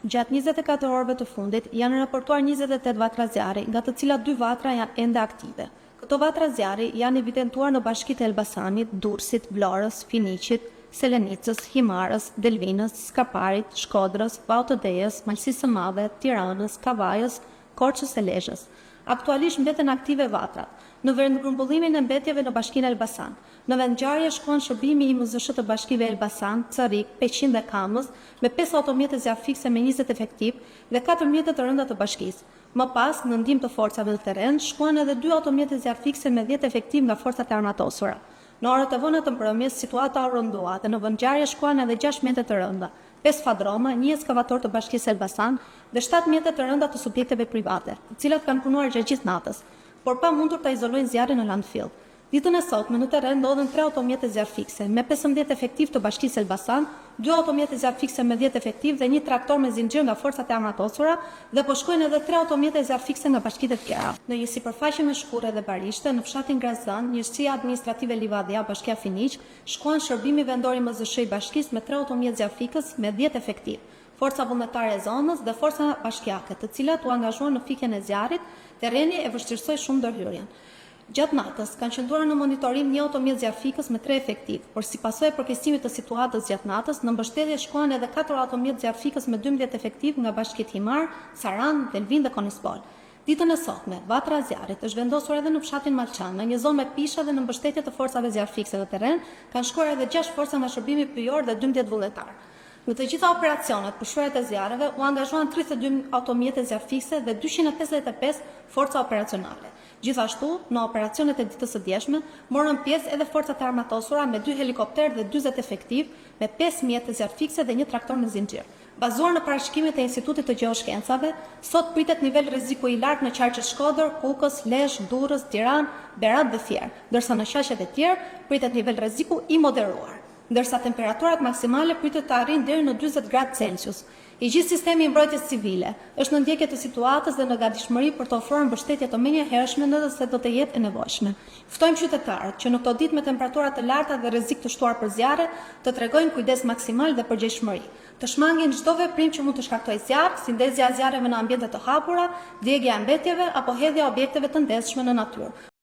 Gjatë 24 orëve të fundit janë raportuar 28 vatra zjarri, nga të cilat 2 vatra janë ende aktive. Këto vatra zjarri janë evidentuar në bashkitë e Elbasanit, Durrësit, Vlorës, Finiqit, Selenicës, Himarës, Delvinës, Skaparit, Shkodrës, Vallëtëdejës, Malësisë së Madhe, Tiranës, Kavajës, Korçës së Lezhës. Aktualisht mbeten aktive vatrat në vendgrumbullimin e mbetjeve në bashkinë Elbasan. Në vendngjarje shkuan shërbimi i MZSH të bashkive Elbasan, Carik, Peqin dhe Kamës me 5 automjete zjarr fikse me 20 efektiv dhe 4 mjete të rënda të bashkisë. Më pas, në ndihmë të forcave të terren, shkuan edhe 2 automjete zjarr fikse me 10 efektiv nga forcat e armatosura. Në orët e vona të mbrëmjes, situata u rëndua dhe në vendngjarje shkuan edhe 6 mjete të rënda, 5 fadroma, 1 ekskavator të bashkisë Elbasan dhe 7 mjete të rënda të subjekteve private, të cilat kanë punuar gjatë gjithë natës, por pa mundur ta izolojnë zjarrin në landfill. Ditën e sotme në terren ndodhen 3 automjete zjarr fikse me 15 efektiv të bashkisë Elbasan, 2 automjete zjarr fikse me 10 efektiv dhe 1 traktor me zinxhir nga forcat e armatosura dhe po shkojnë edhe 3 automjete zjarr fikse nga bashkitë e tjera. Në një sipërfaqe me shkure dhe barishte në fshatin Grazan, njësia administrative Livadja, bashkia Finiq, shkuan shërbimi vendor i MZSH i bashkisë me 3 automjet zjarr fikës me 10 efektiv. Forca vullnetare e zonës dhe forca bashkiake, të cilat u angazhuan në fikjen e zjarrit, terreni e vështirësoi shumë ndërhyrjen. Gjatë natës kanë qëndruar në monitorim 1 automjet zjarr fikës me 3 efektiv, por si pasojë e përkesimit të situatës gjatë natës, në mbështetje shkuan edhe 4 automjet zjarr fikës me 12 efektiv nga bashkitë Himar, Saran, Delvin dhe Konispol. Ditën e sotme, vatra e zjarrit është vendosur edhe në fshatin Malçan, në një zonë me pisha dhe në mbështetje të forcave zjarr fikse të terren, kanë shkuar edhe 6 forca nga shërbimi pyjor dhe 12 vullnetar. Në të gjitha operacionet për shkruajtjen e zjarreve u angazhuan 32 automjete zjarr fikse dhe 255 forca operacionale. Gjithashtu, në operacionet e ditës së djeshme, morën pjesë edhe forcat e armatosura me 2 helikopter dhe 40 efektiv, me 5 mjete zjarr fikse dhe 1 traktor me zinxhir. Bazuar në parashkimet e Institutit të Gjeoshkencave, sot pritet nivel rreziku i lartë në qarqet Shkodër, Kukës, Lezhë, Durrës, Tiranë, Berat dhe Fier, ndërsa në qaqet e tjerë pritet nivel rreziku i moderuar, ndërsa temperaturat maksimale pritet të arrijnë deri në 40 gradë Celsius. I gjithë sistemi i mbrojtjes civile është në ndjekje të situatës dhe në gatishmëri për të ofruar mbështetje të menjëhershme nëse do të jetë e nevojshme. Ftojmë qytetarët që në këto ditë me temperatura të larta dhe rrezik të shtuar për zjarre të tregojnë kujdes maksimal dhe përgjegjshmëri. Të shmangin çdo veprim që mund të shkaktojë zjarr, si ndezja e zjarreve në ambiente të hapura, djegja e mbetjeve apo hedhja e objekteve të ndezshme në natyrë.